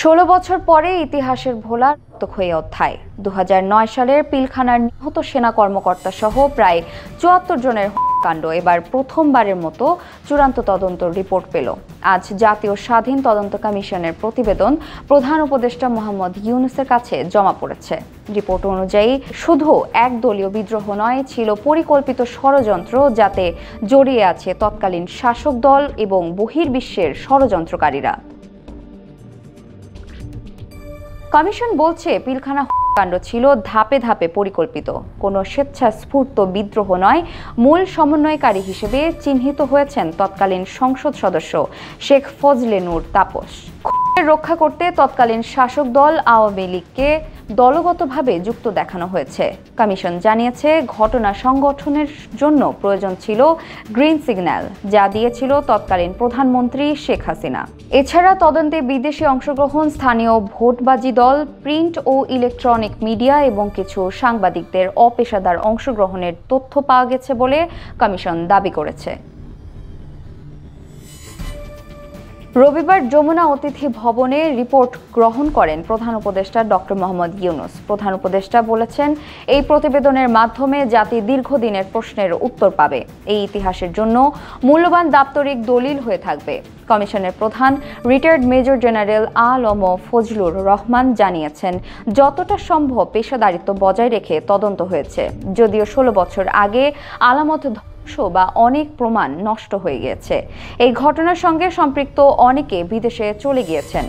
16 বছর পরে ইতিহাসের ভোলা রক্তক্ষয়ী অধ্যায়। 2009 সালের পিলখানার নিহত সেনা কর্মকর্তা সহ প্রায় 74 জনের কাণ্ড এবার প্রথমবারের মতো চূড়ান্ত তদন্ত রিপোর্ট পেল। আজ জাতীয় স্বাধীন তদন্ত কমিশনের প্রতিবেদন প্রধান উপদেষ্টা মোহাম্মদ ইউনূসের কাছে জমা পড়েছে। রিপোর্ট অনুযায়ী শুধু একদলীয় বিদ্রোহ নয়, ছিল পরিকল্পিত ষড়যন্ত্র যাতে জড়িয়ে আছে তৎকালীন শাসক দল এবং বহির্বিশ্বের ষড়যন্ত্রকারীরা। কমিশন বলছে পিলখানা কাণ্ড ছিল ধাপে ধাপে পরিকল্পিত, কোনো স্বেচ্ছাস্ফূর্ত বিদ্রোহ নয়। মূল সমন্বয়কারী হিসেবে চিহ্নিত হয়েছেন তৎকালীন সংসদ সদস্য শেখ ফজলে নূর তাপস। রক্ষা করতে তৎকালীন শাসক দল আওয়ামী লীগকে দলগতভাবে যুক্ত দেখানো হয়েছে। কমিশন জানিয়েছে, ঘটনা সংগঠনের জন্য প্রয়োজন ছিল গ্রিন সিগন্যাল, যা দিয়েছিল তৎকালীন প্রধানমন্ত্রী শেখ হাসিনা। এছাড়া তদন্তে বিদেশি অংশগ্রহণ, স্থানীয় ভোটবাজি দল, প্রিন্ট ও ইলেকট্রনিক মিডিয়া এবং কিছু সাংবাদিকদের অপেশাদার অংশগ্রহণের তথ্য পাওয়া গেছে বলে কমিশন দাবি করেছে। রবিবার যমুনা অতিথি ভবনে রিপোর্ট গ্রহণ করেন প্রধান উপদেষ্টা ডক্টর মোহাম্মদ ইউনূস। প্রধান উপদেষ্টা বলেছেন, এই প্রতিবেদনের মাধ্যমে জাতি দীর্ঘদিনের প্রশ্নের উত্তর পাবে। এই ইতিহাসের জন্য মূল্যবান দাপ্তরিক দলিল হয়ে থাকবে। কমিশনের প্রধান retired major general A L M Fazlur Rahman জানিয়েছেন, যতটা সম্ভব পেশাদারিত্ব বজায় রেখে তদন্ত হয়েছে, যদিও 16 বছর আগে আলামত বা অনেক প্রমাণ নষ্ট হয়ে গিয়েছে। এই ঘটনার সঙ্গে সম্পৃক্ত অনেকে বিদেশে চলে গিয়েছেন।